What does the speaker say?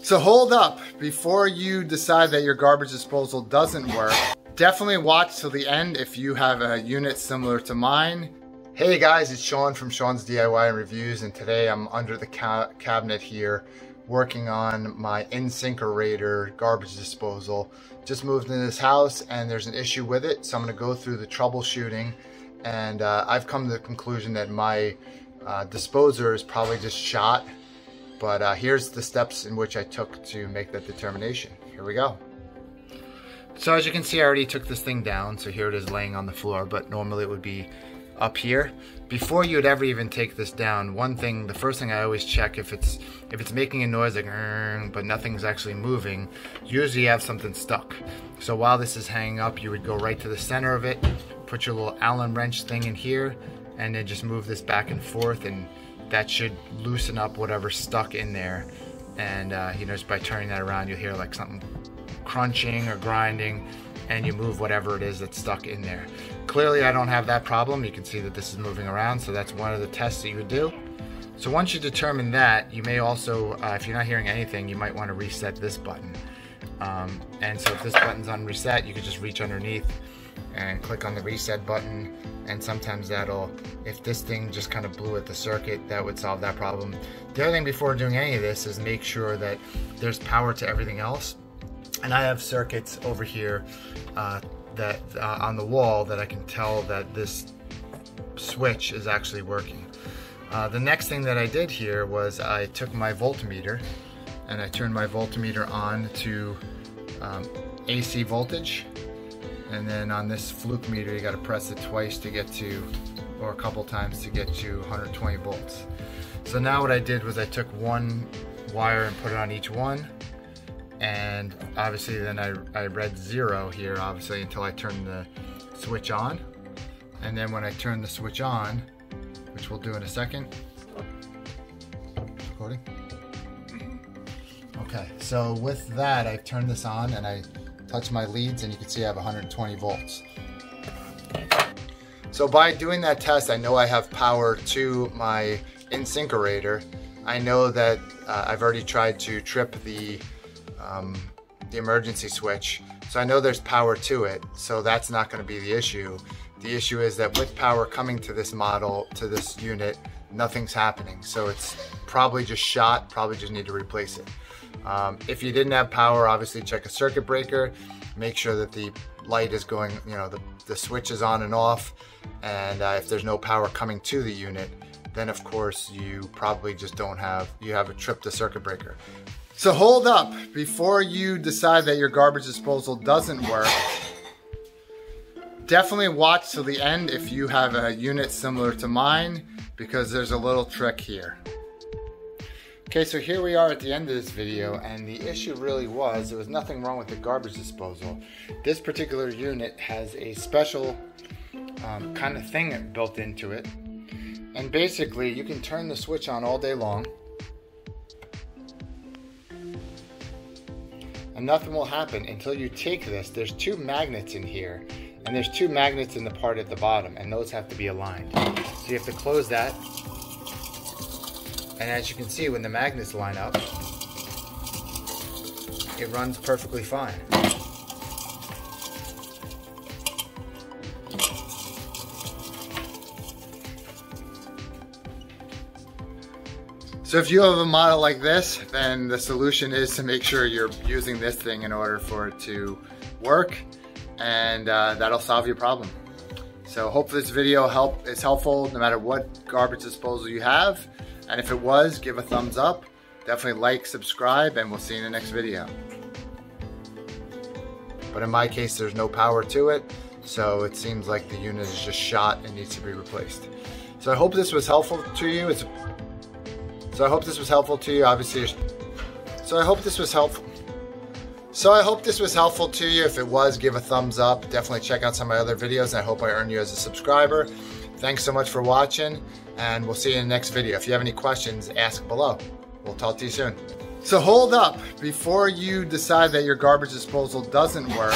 So hold up, before you decide that your garbage disposal doesn't work, definitely watch till the end if you have a unit similar to mine. Hey guys, it's Sean from Sean's DIY and Reviews, and today I'm under the cabinet here working on my Insinkerator garbage disposal. Just moved into this house and there's an issue with it, so I'm going to go through the troubleshooting, and I've come to the conclusion that my disposer is probably just shot. But here's the steps in which I took to make that determination. Here we go. So as you can see, I already took this thing down. So here it is laying on the floor, but normally it would be up here. Before you would ever even take this down, the first thing I always check, if it's making a noise like but nothing's actually moving, usually you have something stuck. So while this is hanging up, you would go right to the center of it, put your little Allen wrench thing in here, and then just move this back and forth, and that should loosen up whatever's stuck in there. And you know, just by turning that around, you'll hear like something crunching or grinding, and you move whatever it is that's stuck in there. Clearly I don't have that problem. You can see that this is moving around, so that's one of the tests that you would do. So once you determine that, you may also, if you're not hearing anything, you might want to reset this button. And so if this button's on reset, you could just reach underneath and click on the reset button, and sometimes that'll, if this thing just kind of blew at the circuit, that would solve that problem. The other thing before doing any of this is make sure that there's power to everything else. And I have circuits over here that on the wall that I can tell that this switch is actually working. The next thing that I did here was I took my voltmeter and I turned my voltmeter on to AC voltage. And then on this fluke meter, you got to press it twice to get to, or a couple times to get to 120 volts. So now what I did was I took one wire and put it on each one. And obviously then I read 0 here, obviously, until I turned the switch on. And then when I turn the switch on, which we'll do in a second. Recording? Okay, so with that, I've turned this on and I touch my leads, and you can see I have 120 volts. So by doing that test, I know I have power to my Insinkerator. I know that I've already tried to trip the emergency switch, so I know there's power to it, so that's not going to be the issue. The issue is that with power coming to this model, to this unit, nothing's happening. So it's probably just shot, probably just need to replace it. If you didn't have power, obviously check a circuit breaker, make sure that the light is going, you know, the switch is on and off, and if there's no power coming to the unit, then of course you probably just you have a tripped the circuit breaker. So hold up, before you decide that your garbage disposal doesn't work, definitely watch till the end if you have a unit similar to mine, because there's a little trick here. Okay, so here we are at the end of this video, and the issue really was, there was nothing wrong with the garbage disposal. This particular unit has a special kind of thing built into it, and basically you can turn the switch on all day long and nothing will happen until you take this. There's 2 magnets in here, and there's 2 magnets in the part at the bottom, and those have to be aligned. So you have to close that. And as you can see, when the magnets line up, it runs perfectly fine. So if you have a model like this, then the solution is to make sure you're using this thing in order for it to work, and that'll solve your problem. So hopefully this video is helpful no matter what garbage disposal you have. And if it was, give a thumbs up. Definitely like, subscribe, and we'll see you in the next video. But in my case, there's no power to it, so it seems like the unit is just shot and needs to be replaced. So I hope this was helpful to you. Obviously, so I hope this was helpful to you. If it was, give a thumbs up. Definitely check out some of my other videos, and I hope I earned you as a subscriber. Thanks so much for watching, and we'll see you in the next video. If you have any questions, ask below. We'll talk to you soon. So hold up, before you decide that your garbage disposal doesn't work,